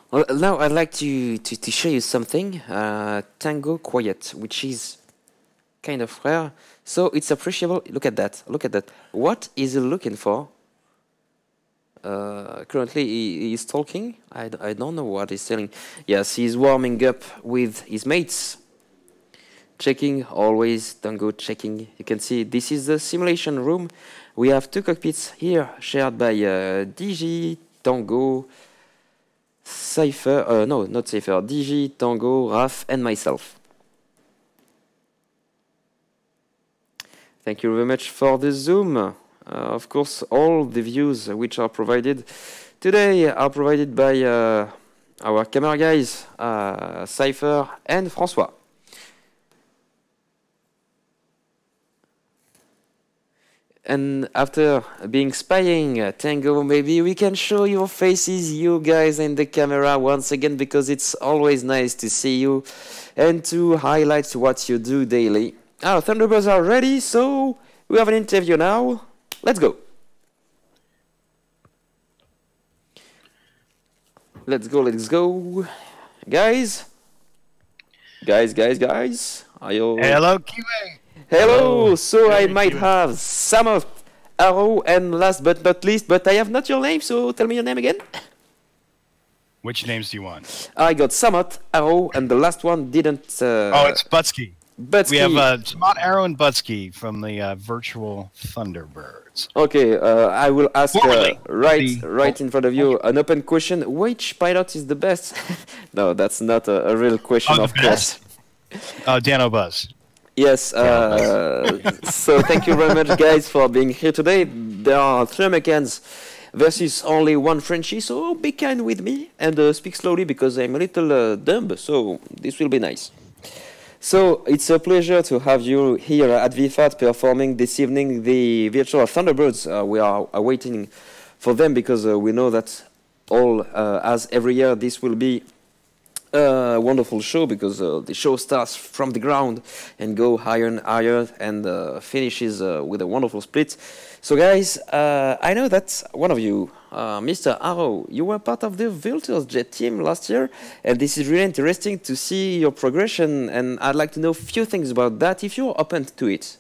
Well, now I'd like to show you something, Tango Quiet, which is kind of rare. So it's appreciable. Look at that. Look at that. What is he looking for? Currently, he's talking. I don't know what he's telling. Yes, he's warming up with his mates. Checking, always Tango checking. You can see this is the simulation room. We have two cockpits here shared by DG, Tango, Cypher, no, not Cypher, DG, Tango, Raf, and myself. Thank you very much for the Zoom. Of course, all the views which are provided today are provided by our camera guys, Cypher and François. And after being spying, Tango, maybe we can show your faces, you guys in the camera once again, because it's always nice to see you and to highlight what you do daily. Our Thunderbirds are ready, so we have an interview now. Let's go. Let's go, let's go. Guys. Guys. Are you... Hello, QA. Hello. So I might have Samoht, Arrow, and last but not least, but I have not your name, so tell me your name again. Which names do you want? I got Samoht, Arrow, and the last one didn't... oh, it's Buttski. Buttski. We have Samoht, Arrow, and Buttski from the virtual Thunderbirds. Okay, I will ask right in front of you okay. an open question. Which pilot is the best? No, that's not a real question, of course. Dano Buzz. Yes, so thank you very much, guys, for being here today. There are 3 Americans versus only 1 Frenchie, so be kind with me and speak slowly because I'm a little dumb, so this will be nice. So it's a pleasure to have you here at VFAT performing this evening the virtual Thunderbirds. We are waiting for them because we know that as every year, this will be a wonderful show because the show starts from the ground and go higher and higher and finishes with a wonderful split. So guys, I know that one of you, Mr. Arrow, you were part of the Vultures Jet team last year, and this is really interesting to see your progression, and I'd like to know a few things about that if you're open to it.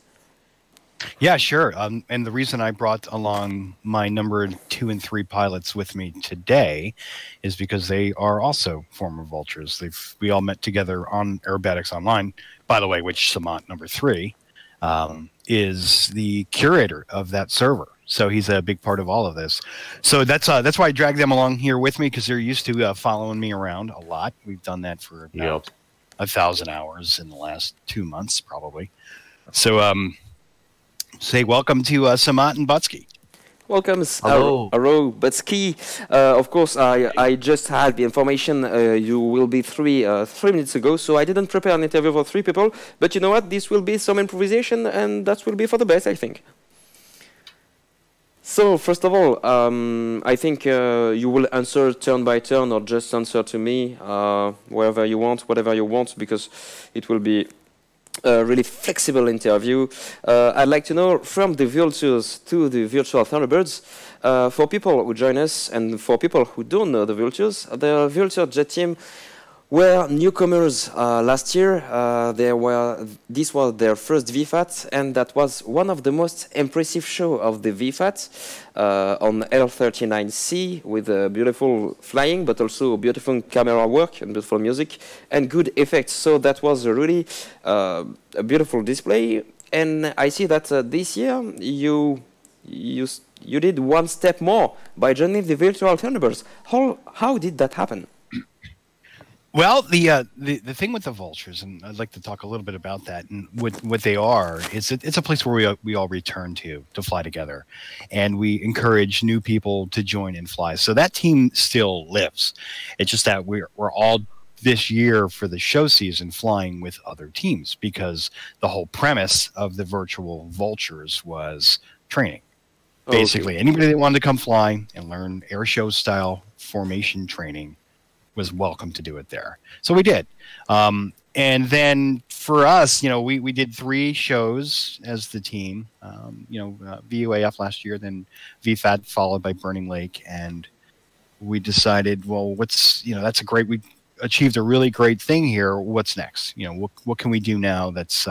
Yeah, sure. And the reason I brought along my number 2 and 3 pilots with me today is because they are also former Vultures. We all met together on Aerobatics Online, by the way, which Samoht, number 3, is the curator of that server. So he's a big part of all of this. So that's why I dragged them along here with me, because they're used to following me around a lot. We've done that for about 1,000 hours in the last 2 months, probably. So say welcome to Samoht and Buttski. Welcome, Arrow, Buttski. Of course, I just had the information you will be 3 minutes ago, so I didn't prepare an interview for 3 people. But you know what? This will be some improvisation, and that will be for the best, I think. So, first of all, I think you will answer turn by turn or just answer to me wherever you want, whatever you want, because it will be a really flexible interview. I'd like to know from the Vultures to the virtual Thunderbirds, for people who join us and for people who don't know the Vultures Jet team were newcomers last year. This was their first VFAT, and that was one of the most impressive shows of the VFAT on L39C with beautiful flying, but also beautiful camera work and beautiful music and good effects. So that was a really a beautiful display. And I see that this year you did one step more by joining the virtual Thunderbirds. How did that happen? Well, the thing with the Vultures, and I'd like to talk a little bit about that and what they are, is it's a place where we all return to fly together, and we encourage new people to join and fly. So that team still lives. It's just that we're all this year for the show season flying with other teams, because the whole premise of the virtual Vultures was training. Basically, anybody that wanted to come fly and learn air show style formation training was welcome to do it there. So we did. And then for us, we did 3 shows as the team, VUAF last year, then VFAT followed by Burning Lake, and we decided, well, that's a great, we achieved a really great thing here. What's next? What can we do now that's,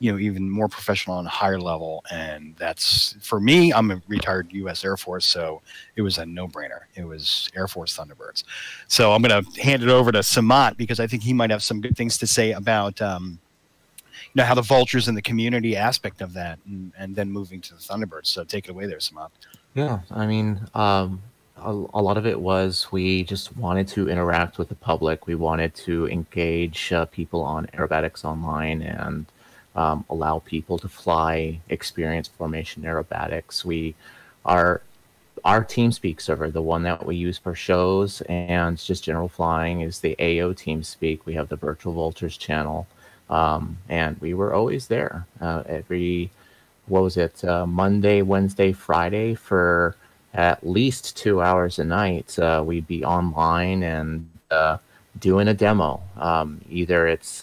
even more professional on a higher level? And that's, for me, I'm a retired U.S. Air Force, so it was a no-brainer. It was Air Force Thunderbirds. So I'm going to hand it over to Samoht, because I think he might have some good things to say about, how the Vultures and the community aspect of that, and then moving to the Thunderbirds. So take it away there, Samoht. Yeah, I mean, a lot of it was we just wanted to interact with the public. We wanted to engage people on aerobatics online and allow people to fly, experience formation aerobatics. Our TeamSpeak server, the one that we use for shows and just general flying, is the AO TeamSpeak. We have the Virtual Vultures channel, and we were always there every, Monday, Wednesday, Friday for at least 2 hours a night. We'd be online and doing a demo. Either it's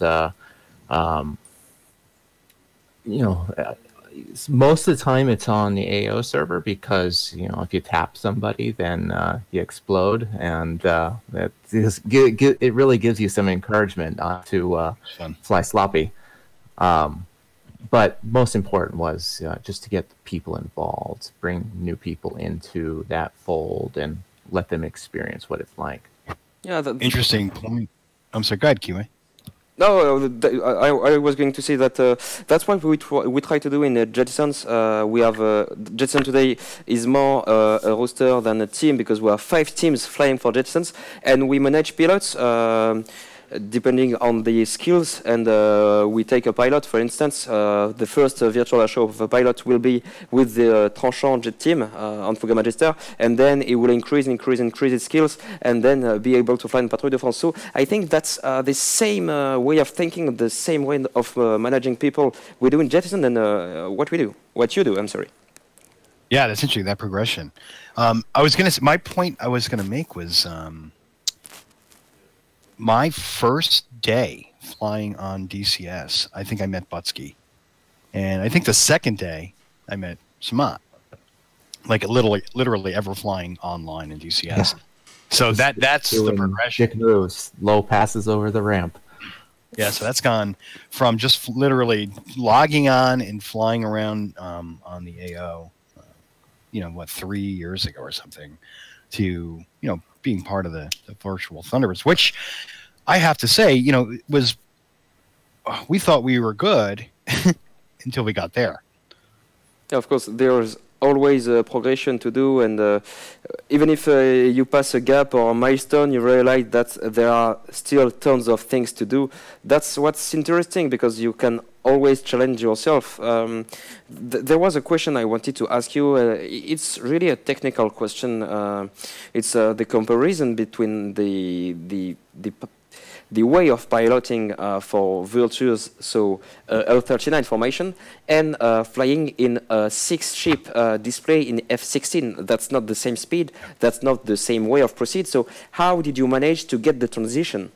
most of the time it's on the AO server, because if you tap somebody, then you explode, and it really gives you some encouragement not to fly sloppy. But most important was just to get people involved, bring new people into that fold, and let them experience what it's like. Yeah, interesting point. I'm sorry, go ahead, Kiwi. No, I was going to say that that's what we try to do in Jettisons. We have Jetson today is more a roster than a team, because we have 5 teams flying for Jettisons, and we manage pilots depending on the skills. And we take a pilot, for instance. The first virtual show of a pilot will be with the Tranchant jet team on Fouga Magister, and then it will increase its skills, and then be able to fly in Patrouille de France. So I think that's the same way of thinking, the same way of managing people we do in Jettison, and what you do. I'm sorry. Yeah, that's interesting, that progression. My point I was going to make was, my first day flying on DCS, I think I met Buttski. And I think the second day I met Samoht. Like literally ever flying online in DCS. Yeah. So that's the progression. Dick moves, low passes over the ramp. Yeah, so that's gone from just literally logging on and flying around on the AO, 3 years ago or something, to, being part of the virtual Thunderbirds, which I have to say, was, we thought we were good until we got there. Yeah, of course, there's always a progression to do, and even if you pass a gap or a milestone, you realize that there are still tons of things to do. That's what's interesting, because you can always challenge yourself. There was a question I wanted to ask you. It's really a technical question. It's the comparison between the way of piloting for Vultures, so L39 formation, and flying in a 6-ship display in F-16. That's not the same speed. That's not the same way of proceed. So how did you manage to get the transition?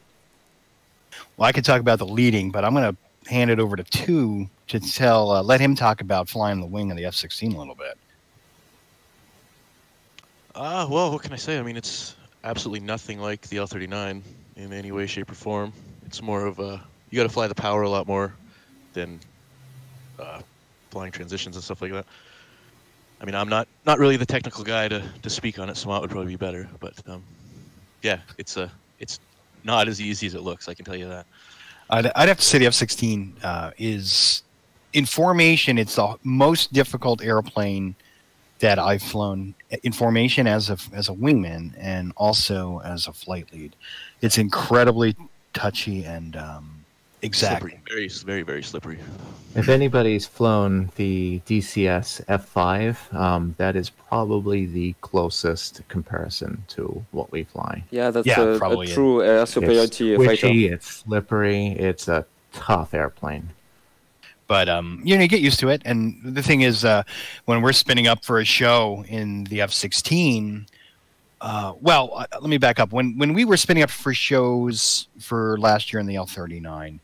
Well, I could talk about the leading, but I'm going to hand it over to Tu to let him talk about flying the wing of the F-16 a little bit. Well, what can I say? I mean, it's absolutely nothing like the L39 in any way, shape, or form. It's more of a, you got to fly the power a lot more than flying transitions and stuff like that. I mean, I'm not really the technical guy to speak on it. Samoht would probably be better, but yeah, it's not as easy as it looks. I can tell you that. I'd have to say the F-16 is, in formation, it's the most difficult airplane that I've flown in formation as a wingman, and also as a flight lead. It's incredibly touchy and exact. Slippery. Very, very, very slippery. If anybody's flown the DCS F5, that is probably the closest comparison to what we fly. Yeah, that's a true air superiority fighter. It's squishy, it's slippery, it's a tough airplane. But you get used to it. And the thing is, when we're spinning up for a show in the F-16, let me back up. When we were spinning up for shows for last year in the L-39,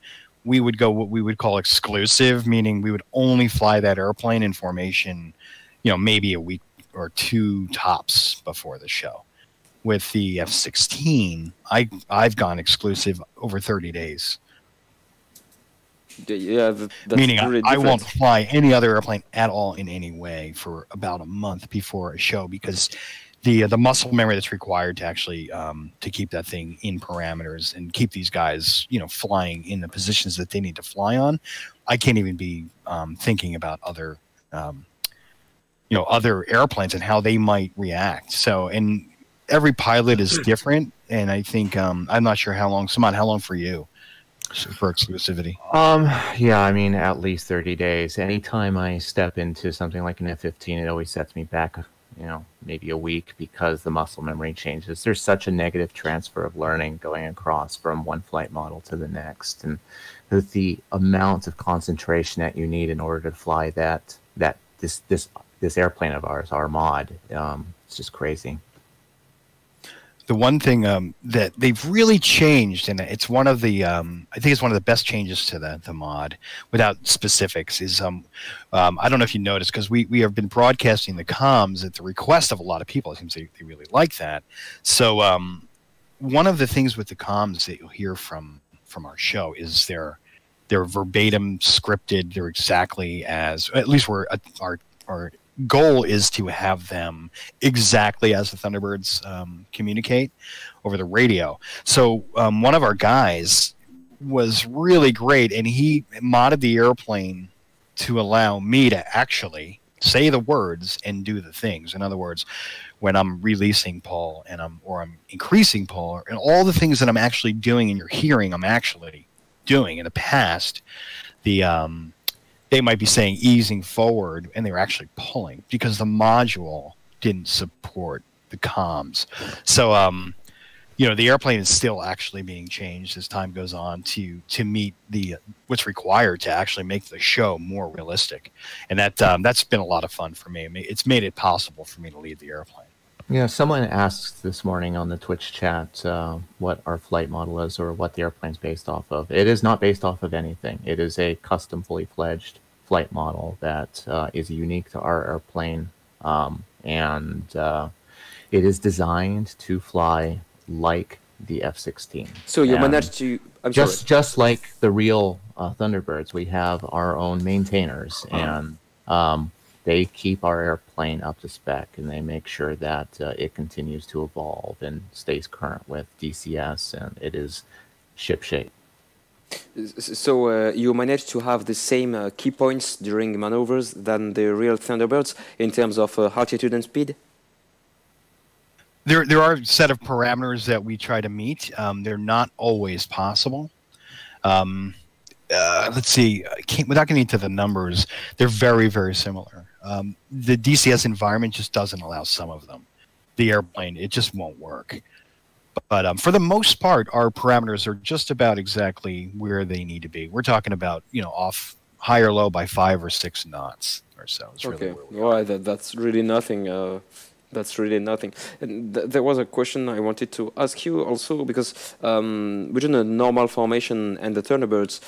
we would go what we would call exclusive, meaning we would only fly that airplane in formation, maybe a week or two tops before the show. With the F-16, I've gone exclusive over 30 days. Yeah, that's Meaning really I won't different. fly any other airplane at all in any way for about a month before a show, because the muscle memory that's required to actually to keep that thing in parameters and keep these guys, you know, flying in the positions that they need to fly on. I can't even be thinking about other you know, other airplanes and how they might react. So, and every pilot is different, and I think I'm not sure how long. Samoht, how long for you for exclusivity? Yeah, I mean, at least 30 days. Anytime I step into something like an F-15, it always sets me back, you know, maybe a week, because the muscle memory changes. There's such a negative transfer of learning going across from one flight model to the next, and the amount of concentration that you need in order to fly this airplane of ours, our mod, it's just crazy. The one thing that they've really changed, and it's one of the I think it's one of the best changes to the mod, without specifics, is I don't know if you noticed, because we have been broadcasting the comms at the request of a lot of people. It seems they really like that. So one of the things with the comms that you'll hear from our show is they're verbatim scripted. They're exactly as, at least our goal is to have them exactly as the Thunderbirds communicate over the radio. So one of our guys was really great, and he modded the airplane to allow me to actually say the words and do the things. In other words, when I'm releasing Paul and I'm increasing Paul, and all the things that I'm actually doing and you're hearing I'm actually doing. In the past, they might be saying easing forward, and they were actually pulling because the module didn't support the comms. So, you know, the airplane is still actually being changed as time goes on to meet what's required to actually make the show more realistic. And that's been a lot of fun for me. I mean, it's made it possible for me to lead the airplane. Yeah, someone asked this morning on the Twitch chat what our flight model is, or what the airplane's based off of. It is not based off of anything. It is a custom, fully fledged flight model that is unique to our airplane, and it is designed to fly like the F-16. So you And managed to. I'm just like the real Thunderbirds, we have our own maintainers, and they keep our airplane up to spec, and they make sure that it continues to evolve and stays current with DCS, and it is shipshape. So you managed to have the same key points during maneuvers than the real Thunderbirds in terms of altitude and speed? There are a set of parameters that we try to meet. They're not always possible. Let's see, without getting into the numbers, they're very, very similar. The DCS environment just doesn't allow some of them. The airplane, it just won't work. But for the most part, our parameters are just about exactly where they need to be. We're talking about, you know, off high or low by 5 or 6 knots or so. It's really where we are. That's really nothing. That's really nothing. And there was a question I wanted to ask you also, because between the normal formation and the Thunderbirds,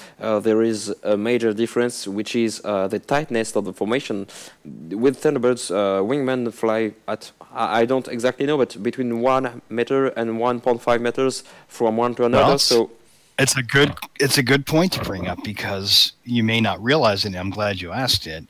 there is a major difference, which is the tightness of the formation. With Thunderbirds, wingmen fly at, I don't exactly know, but between 1 meter and 1.5 meters from one to another. Well, so it's a good point to bring up, because you may not realize it. And I'm glad you asked it.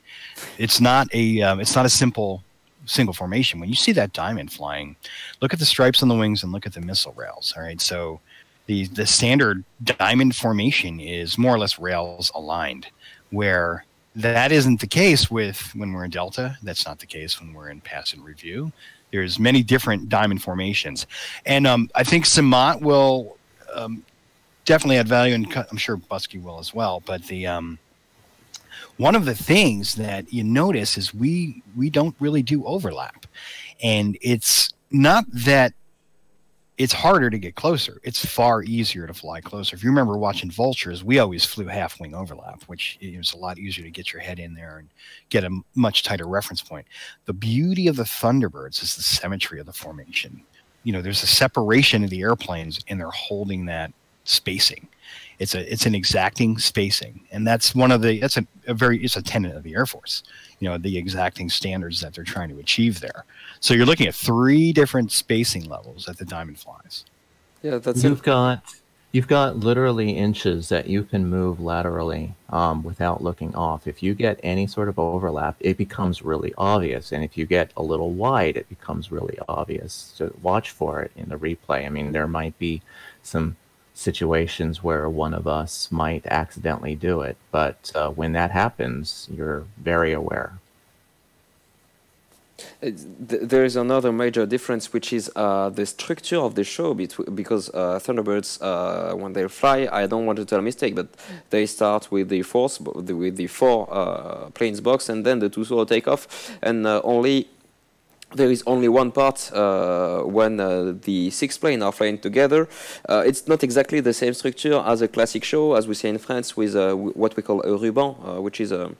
It's not a simple single formation. When you see that diamond flying, look at the stripes on the wings and look at the missile rails. All right, so the standard diamond formation is more or less rails aligned, where that isn't the case when we're in Delta. That's not the case when we're in pass and review. There's many different diamond formations, and I think Samoht will definitely add value, and I'm sure Buttski will as well. But one of the things that you notice is we don't really do overlap. And it's not that it's harder to get closer. It's far easier to fly closer. If you remember watching Vultures, we always flew half-wing overlap, which is a lot easier to get your head in there and get a much tighter reference point. The beauty of the Thunderbirds is the symmetry of the formation. You know, there's a separation of the airplanes, and they're holding that spacing. It's an exacting spacing, and that's one of the it's a tenet of the Air Force. You know, the exacting standards that they're trying to achieve there. So you're looking at 3 different spacing levels that the Diamond flies. Yeah, that's You've got literally inches that you can move laterally without looking off. If you get any sort of overlap, it becomes really obvious. And if you get a little wide, it becomes really obvious. So watch for it in the replay. I mean, there might be some situations where one of us might accidentally do it. But when that happens, you're very aware. There is another major difference, which is the structure of the show. Because Thunderbirds, when they fly, I don't want to tell a mistake, but they start with the with the 4 planes box, and then the 2 solo takeoff, and there is only one part when the 6 planes are flying together. It's not exactly the same structure as a classic show, as we say in France, with what we call a ruban, which is a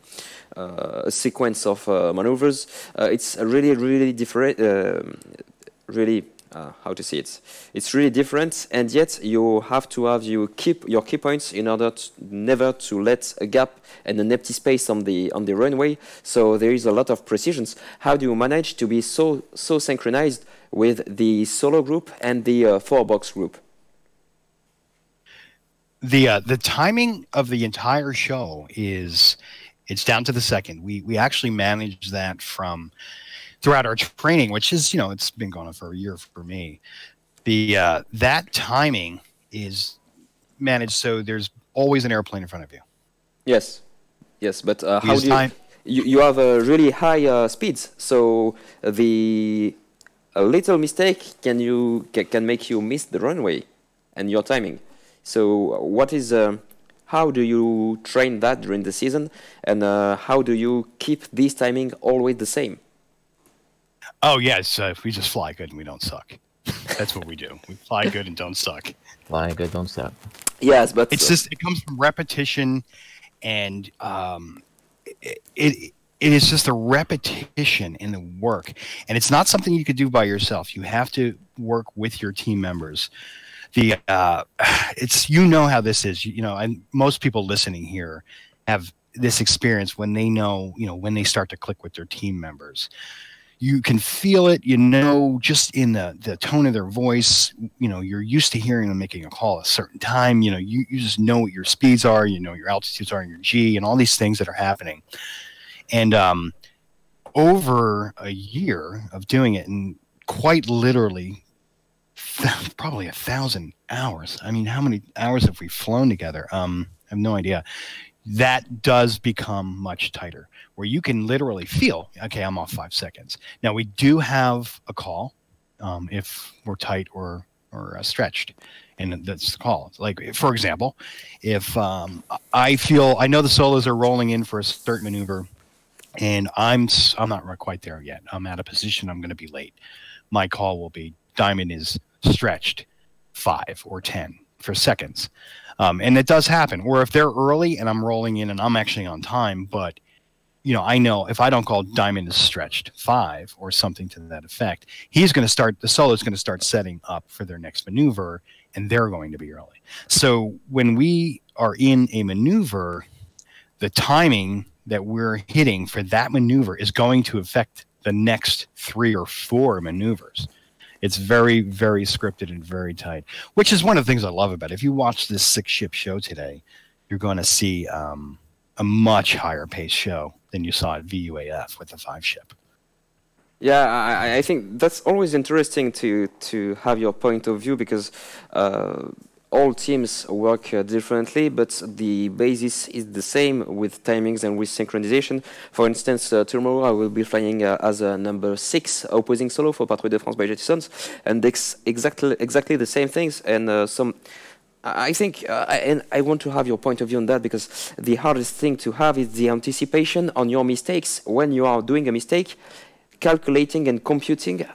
sequence of maneuvers. It's really different. How to say it? It's really different, and yet you have to have your key points in order to never to let a gap and an empty space on the runway. So there is a lot of precisions. How do you manage to be so synchronized with the solo group and the 4-box group? The timing of the entire show it's down to the second. We actually manage that from throughout our training, which is, you know, it's been going on for a year for me. That timing is managed so there's always an airplane in front of you. Yes, but how do you have really high speeds, so a little mistake can make you miss the runway and your timing. So how do you train that during the season, and how do you keep this timing always the same? Oh, yes. We just fly good and we don't suck. That's what we do. We fly good and don't suck. Fly good, don't suck. Yes, but it's just, it comes from repetition, and it is just a repetition in the work. And it's not something you could do by yourself. You have to work with your team members. It's, you know how this is, you know, and most people listening here have this experience when they know, you know, when they start to click with their team members. You can feel it, you know, just in the tone of their voice. You know, you're used to hearing them making a call at a certain time. You know, you just know what your speeds are, you know, your altitudes are, and your G, and all these things that are happening. And over a year of doing it, and quite literally probably 1,000 hours. I mean, how many hours have we flown together? I have no idea. That does become much tighter, where you can literally feel, okay, I'm off 5 seconds. Now, we do have a call if we're tight or stretched, and that's the call. Like, for example, if I know the solos are rolling in for a certain maneuver, and I'm not quite there yet. I'm at a position I'm going to be late. My call will be, Diamond is stretched 5 or 10 for seconds. And it does happen, or if they're early and I'm rolling in and I'm actually on time, but, you know, I know if I don't call Diamond is stretched 5 or something to that effect, the solo is going to start setting up for their next maneuver, and they're going to be early. So when we are in a maneuver, the timing that we're hitting for that maneuver is going to affect the next 3 or 4 maneuvers. It's very, very scripted and very tight, which is one of the things I love about it. If you watch this 6-ship show today, you're going to see a much higher paced show than you saw at VUAF with the 5-ship. Yeah, I think that's always interesting to have your point of view, because all teams work differently, but the basis is the same with timings and with synchronization. For instance, tomorrow I will be flying as a number 6 opposing solo for Patrouille de France by Jettisons, and exactly the same things. And I think, and I want to have your point of view on that, because the hardest thing to have is the anticipation on your mistakes when you are doing a mistake, calculating and computing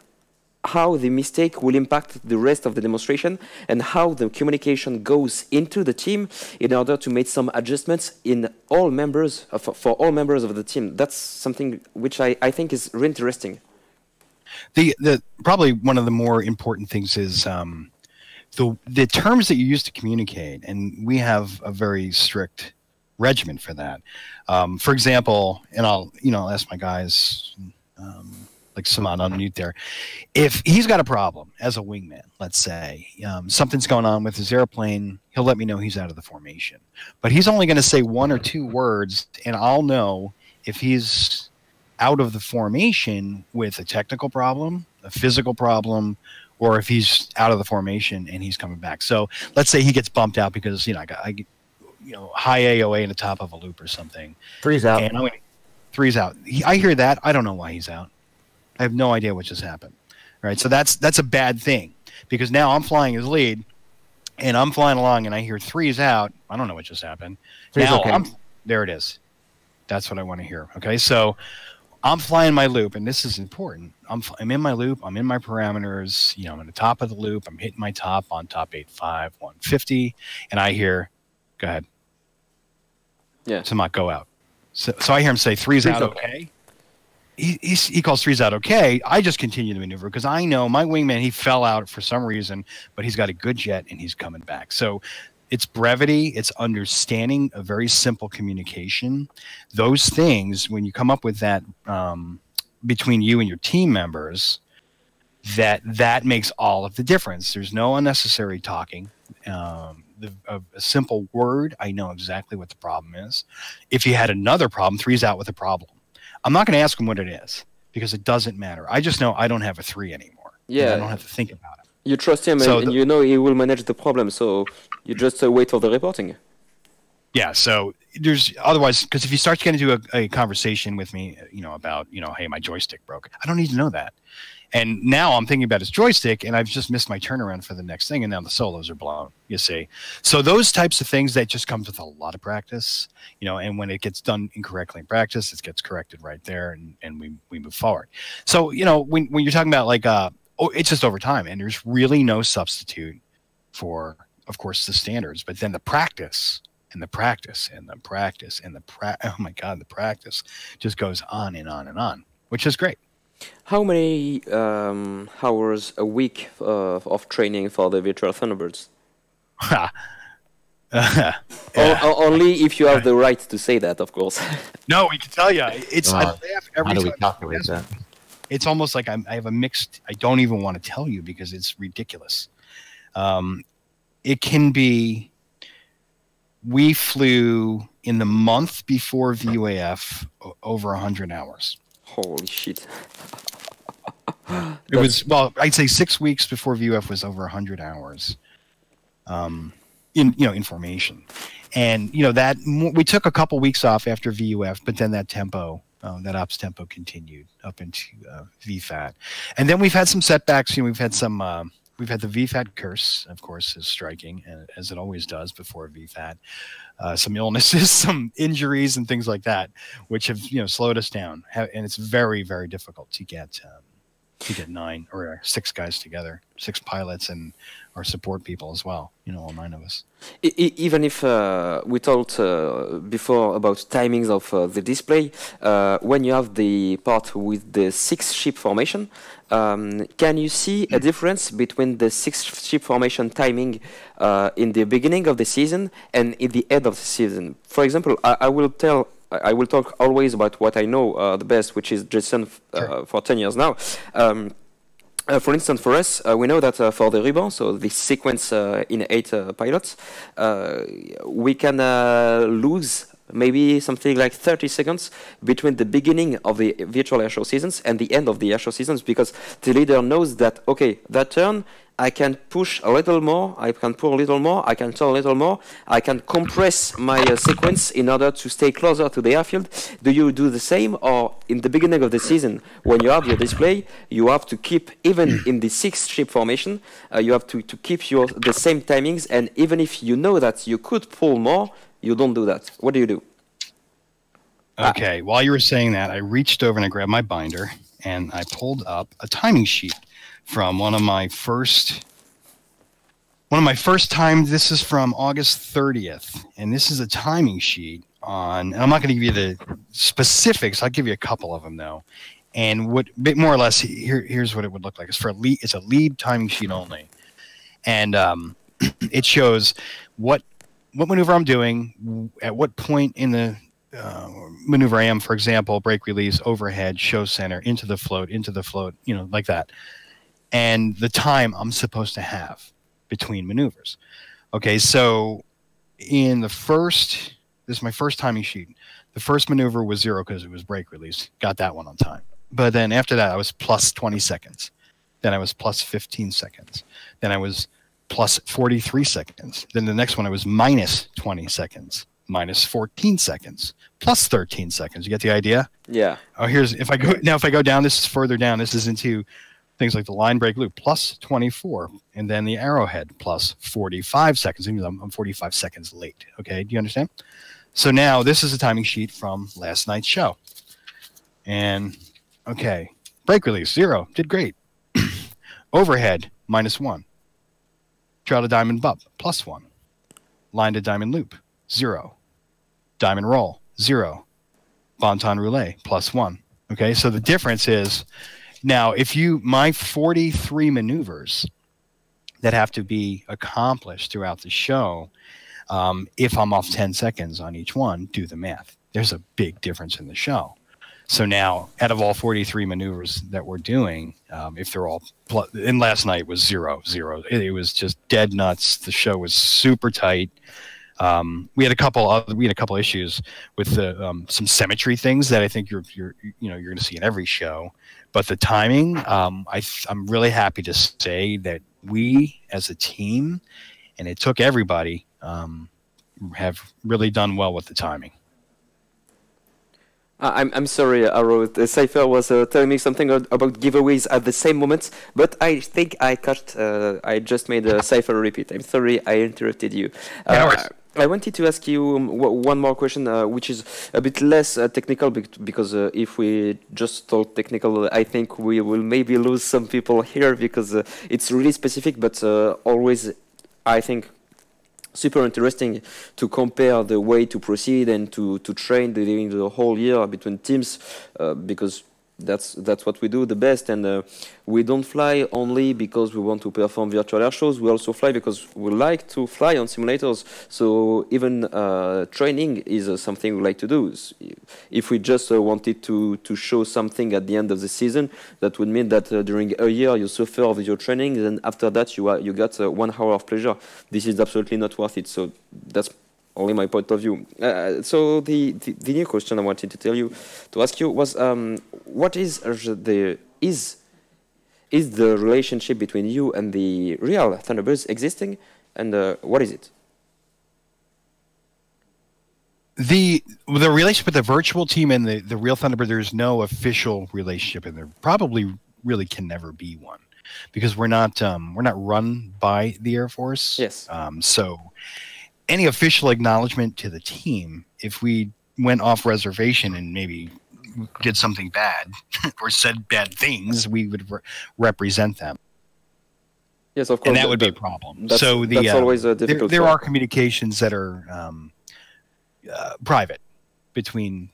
how the mistake will impact the rest of the demonstration, and how the communication goes into the team in order to make some adjustments in all members for all members of the team. That's something which I think is really interesting. The probably one of the more important things is the terms that you use to communicate, and we have a very strict regimen for that. For example, and I'll ask my guys, like Samoht on mute there, if he's got a problem as a wingman, let's say something's going on with his airplane, he'll let me know he's out of the formation. But he's only going to say 1 or 2 words, and I'll know if he's out of the formation with a technical problem, a physical problem, or if he's out of the formation and he's coming back. So let's say he gets bumped out because I get high AOA in the top of a loop or something. 3's out. And 3's out. I hear that. I don't know why he's out. I have no idea what just happened. Right. So that's a bad thing, because now I'm flying his lead and I'm flying along and I hear 3's out. I don't know what just happened. Now okay. There it is. That's what I want to hear. Okay. So I'm flying my loop, and this is important. I'm in my loop. I'm in my parameters. I'm in the top of the loop. I'm hitting my top on top 8.5, 150, and I hear, go ahead. Yeah. Samoht, go out. So I hear him say 3's out okay. He calls 3's out okay. I just continue the maneuver because I know my wingman, he fell out for some reason, but he's got a good jet and he's coming back. So it's brevity, it's understanding a very simple communication. Those things, when you come up with that between you and your team members, that makes all of the difference. There's no unnecessary talking. A simple word, I know exactly what the problem is. If you had another problem, 3's out with a problem. I'm not going to ask him what it is because it doesn't matter. I just know I don't have a 3 anymore. Yeah. I don't have to think about it. You trust him, So and you know he will manage the problem, so you just wait for the reporting. Yeah, so there's otherwise, because if you start to get into a conversation with me, about, hey, my joystick broke, I don't need to know that. And now I'm thinking about his joystick, and I've just missed my turnaround for the next thing, and now the solos are blown, you see. So those types of things, that just comes with a lot of practice, and when it gets done incorrectly in practice, it gets corrected right there, and we move forward. So, when you're talking about like, it's just over time, and there's really no substitute for, of course, the standards, but then the practice and the practice and the practice and oh my God, the practice just goes on and on and on, which is great. How many hours a week of training for the virtual Thunderbirds? Only if you have the right to say that, of course. No, we can tell you. It's I laugh every how do we time. calculate that? It's almost like I have a mixed. I don't even want to tell you because it's ridiculous. It can be. We flew in the month before VUAF over 100 hours. Holy shit! It was, well, I'd say 6 weeks before VUF was over 100 hours in formation. And, that we took a couple weeks off after VUF, but then that tempo, that ops tempo continued up into VFAT. And then we've had some setbacks. We've had the VFAT curse, of course, is striking, as it always does before VFAT. Some illnesses, some injuries, and things like that, which have slowed us down. And it's very, very difficult to get 9 or 6 guys together, 6 pilots and our support people as well. All 9 of us. Even if we talked before about timings of the display, when you have the part with the 6-ship formation, can you see a difference between the 6-ship formation timing in the beginning of the season and in the end of the season? For example, I will talk always about what I know the best, which is Jason for 10 years now. For instance, for us, we know that for the ribbon, so the sequence in 8 pilots, we can lose maybe something like 30 seconds between the beginning of the virtual airshow seasons and the end of the airshow seasons, because the leader knows that, okay, that turn, I can push a little more, I can pull a little more, I can turn a little more, I can compress my sequence in order to stay closer to the airfield. Do you do the same, or in the beginning of the season, when you have your display, you have to keep, even in the 6-ship formation, you have to keep the same timings, and even if you know that you could pull more, you don't do that. What do you do? Okay, while you were saying that, I reached over and I grabbed my binder, and I pulled up a timing sheet from one of my first times. This is from August 30th, and this is a timing sheet on, and I'm not going to give you the specifics. I'll give you a couple of them though. And what, bit more or less, here's what it would look like. It's a lead timing sheet only. and it shows what maneuver I'm doing, at what point in the maneuver I am. For example, brake release, overhead, show center, into the float, you know, like that, and the time I'm supposed to have between maneuvers. Okay, so in the first, this is my first timing sheet. The first maneuver was 0 because it was brake release. Got that one on time. But then after that, I was plus 20 seconds. Then I was plus 15 seconds. Then I was plus 43 seconds. Then the next one, I was minus 20 seconds, minus 14 seconds, plus 13 seconds. You get the idea? Yeah. Oh, here's, if I go down, this is further down. This is into things like the line brake loop, plus 24. And then the arrowhead, plus 45 seconds. I'm 45 seconds late. Okay, do you understand? So now this is a timing sheet from last night's show. And, okay, brake release, 0, did great. Overhead, -1. Trail to diamond bump, +1. Line to diamond loop, 0. Diamond roll, 0. Bon-ton roulette, +1. Okay, so the difference is, now if my 43 maneuvers that have to be accomplished throughout the show, if I'm off 10 seconds on each one, do the math. There's a big difference in the show. So now, out of all 43 maneuvers that we're doing, if they're all, and last night was 0, 0. It was just dead nuts. The show was super tight. We had a couple issues with some symmetry things that I think you're going to see in every show. But the timing, I'm really happy to say that we as a team, and it took everybody, have really done well with the timing. I'm sorry, Arrow. The Cypher was telling me something about giveaways at the same moment, but I think I just made a Cypher repeat. I'm sorry, I interrupted you. I wanted to ask you one more question, which is a bit less technical, because if we just talk technical, I think we will maybe lose some people here, because it's really specific, but always, I think, super interesting to compare the way to proceed and to train during the whole year between teams, because that's what we do the best. And we don't fly only because we want to perform virtual air shows. We also fly because we like to fly on simulators. So even training is something we like to do. If we just wanted to show something at the end of the season, that would mean that during a year you suffer with your training, and after that you got 1 hour of pleasure. This is absolutely not worth it. So that's only my point of view. So the new question I wanted to ask you was, what is the relationship between you and the real Thunderbirds existing, and what is it? The relationship with the virtual team and the real Thunderbird, there's no official relationship, and there probably really can never be one, because we're not run by the Air Force. Yes. So any official acknowledgement to the team, if we went off reservation and maybe did something bad or said bad things, we would represent them. Yes, of course. And that would be a problem. So that's always a difficult. There are communications that are private between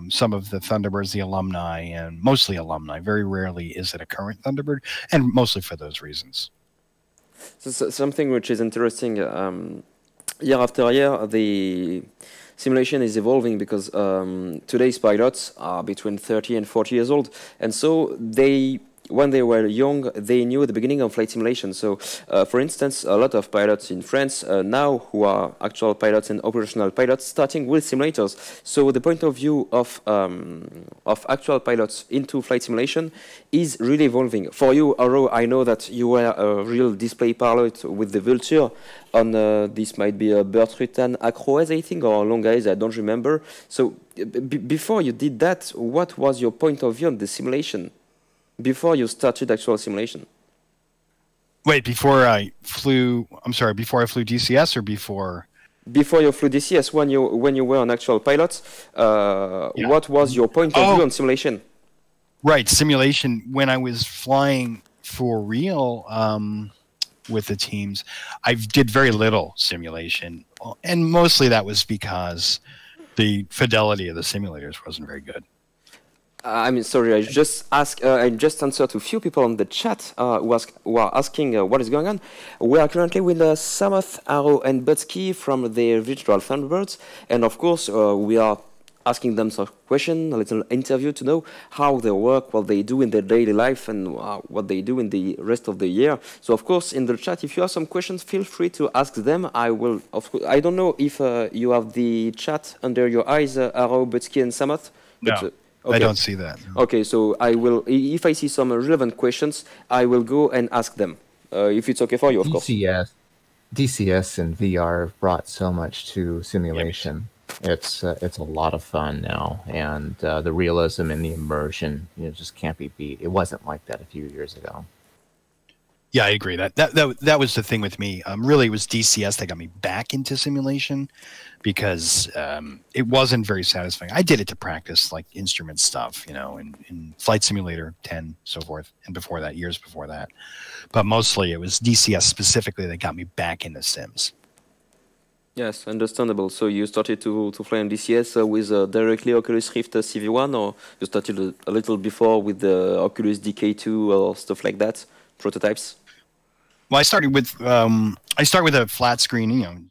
some of the Thunderbirds, the alumni, and mostly alumni. Very rarely is it a current Thunderbird, and mostly for those reasons. So something which is interesting. Year after year, the simulation is evolving, because today's pilots are between 30 and 40 years old, and so when they were young, they knew the beginning of flight simulation. So, for instance, a lot of pilots in France now who are actual pilots and operational pilots starting with simulators. So the point of view of actual pilots into flight simulation is really evolving. For you, Arrow, I know that you were a real display pilot with the Vulture on this might be a Bertrutan Acroaz, I think, or Longaise, I don't remember. So before you did that, what was your point of view on the simulation? Before you started actual simulation? Wait, before I flew DCS, or before? Before you flew DCS, when you were an actual pilot, Yeah. What was your point of view on simulation? Right, simulation. When I was flying for real with the teams, I did very little simulation, and mostly that was because the fidelity of the simulators wasn't very good. I mean, sorry, I just answered to a few people on the chat who are asking what is going on. We are currently with Samoht, Arrow, and Buttski from the Virtual Thunderbirds, and of course, we are asking them some question, a little interview to know how they work, what they do in their daily life, and what they do in the rest of the year. So, of course, in the chat, if you have some questions, feel free to ask them. I will. I don't know if you have the chat under your eyes, Arrow, Buttski, and Samoht. But, No, okay. I don't see that. No. Okay, so I will. If I see some relevant questions, I will go and ask them. If it's okay for you, of course. DCS and VR brought so much to simulation. It's a lot of fun now, and the realism and the immersion, just can't be beat. It wasn't like that a few years ago. Yeah, I agree. That was the thing with me. Really, it was DCS that got me back into simulation because it wasn't very satisfying. I did it to practice like instrument stuff, in Flight Simulator 10, so forth, and before that, years before that. But mostly, it was DCS specifically that got me back into Sims. Yes, understandable. So you started to fly on DCS with directly Oculus Rift CV1, or you started a little before with the Oculus DK2 or stuff like that, prototypes? Well, I started with a flat screen,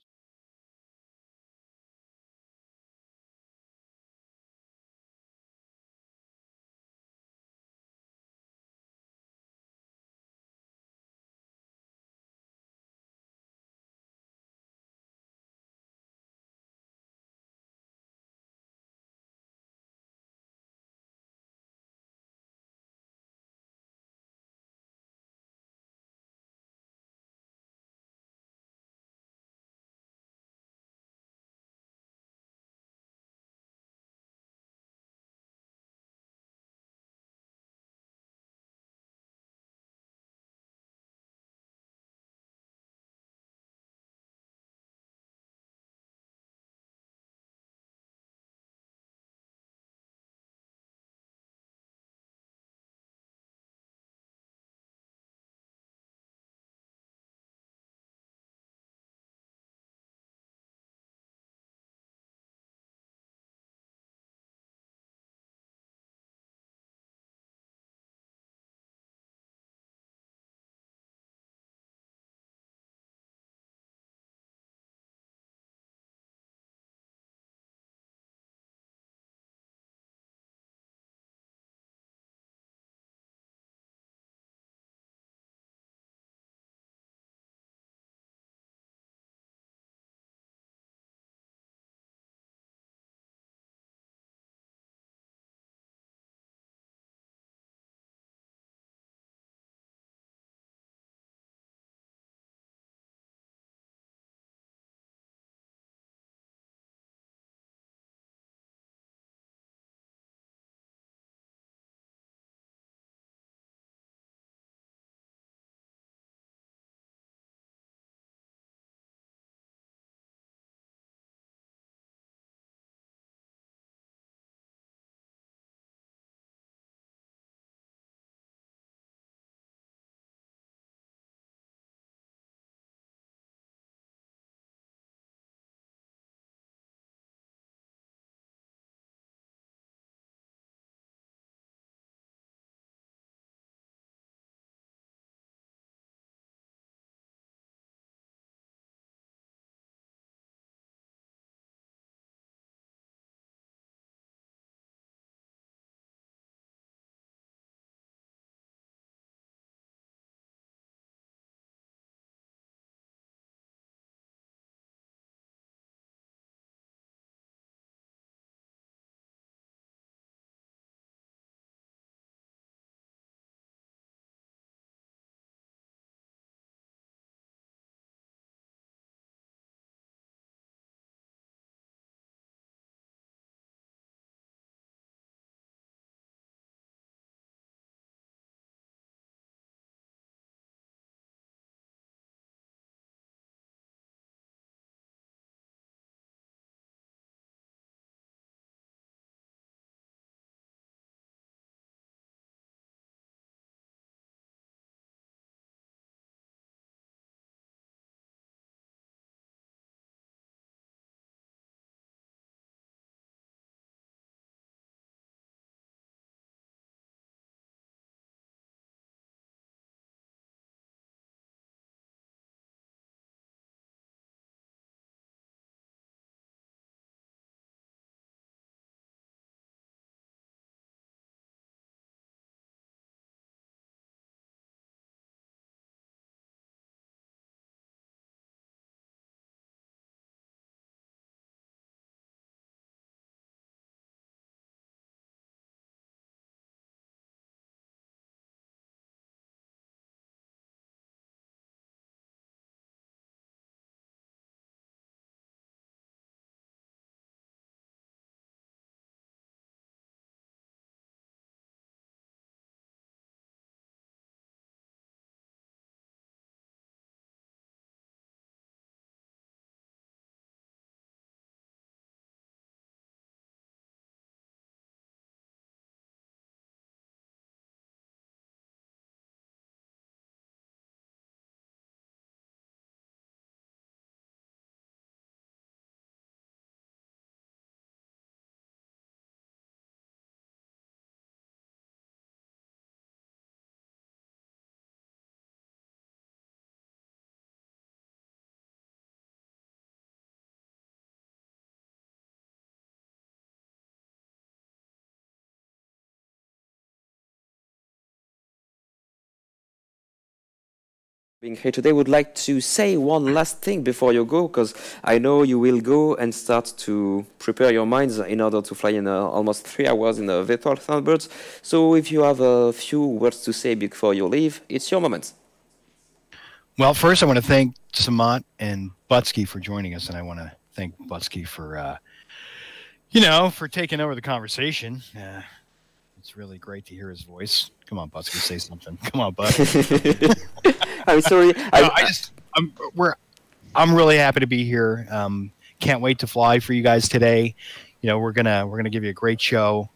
being here today, would like to say one last thing before you go, because I know you will go and start to prepare your minds in order to fly in almost 3 hours in the virtual Thunderbirds. So if you have a few words to say before you leave, it's your moment. Well, first I want to thank Samoht and Buttski for joining us, and I want to thank Buttski for, for taking over the conversation. It's really great to hear his voice. Come on, Buttski, say something. Come on, Bud. I'm sorry. I'm really happy to be here. Can't wait to fly for you guys today. We're gonna give you a great show.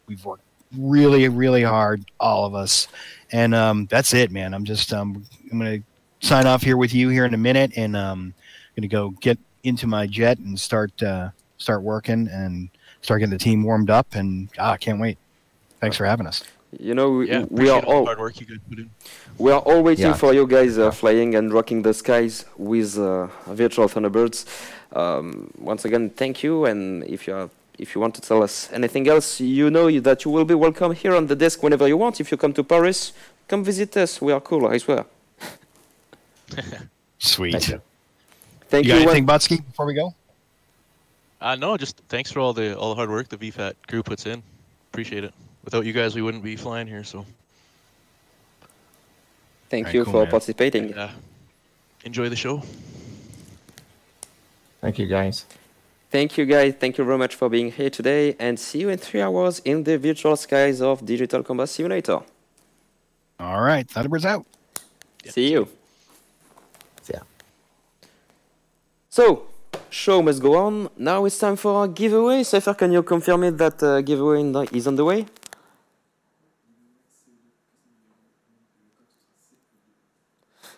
We've worked really, really hard, all of us, and that's it, man. I'm gonna sign off here with you here in a minute, and gonna go get into my jet and start working and start getting the team warmed up. And I can't wait. Thanks for having us. We are all hard work you guys put in. We are all waiting for you guys flying and rocking the skies with virtual Thunderbirds. Once again, thank you. And if you want to tell us anything else, you know that you will be welcome here on the desk whenever you want. If you come to Paris, come visit us. We are cool, I swear. Sweet. Thank you. You got anything, Buttski, before we go? No, just thanks for all the hard work the VFAT crew puts in. Appreciate it. Without you guys, we wouldn't be flying here. So thank you for participating. Enjoy the show. Thank you, guys. Thank you, guys. Thank you very much for being here today, and see you in 3 hours in the virtual skies of Digital Combat Simulator. All right, Thunderbirds out. See you. Yeah. So, show must go on. Now it's time for a giveaway. Cypher, can you confirm it that giveaway is on the way?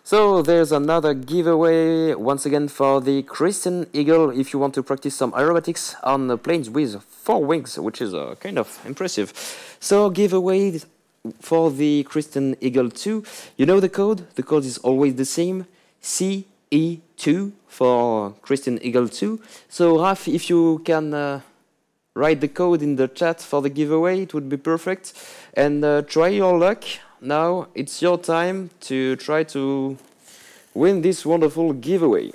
So there's another giveaway, once again for the Christian Eagle, if you want to practice some aerobatics on planes with 4 wings, which is kind of impressive. So giveaway for the Christian Eagle 2, you know the code? The code is always the same, CE2 for Christian Eagle 2. So Raf, if you can write the code in the chat for the giveaway, it would be perfect. And try your luck. Now it's your time to try to win this wonderful giveaway.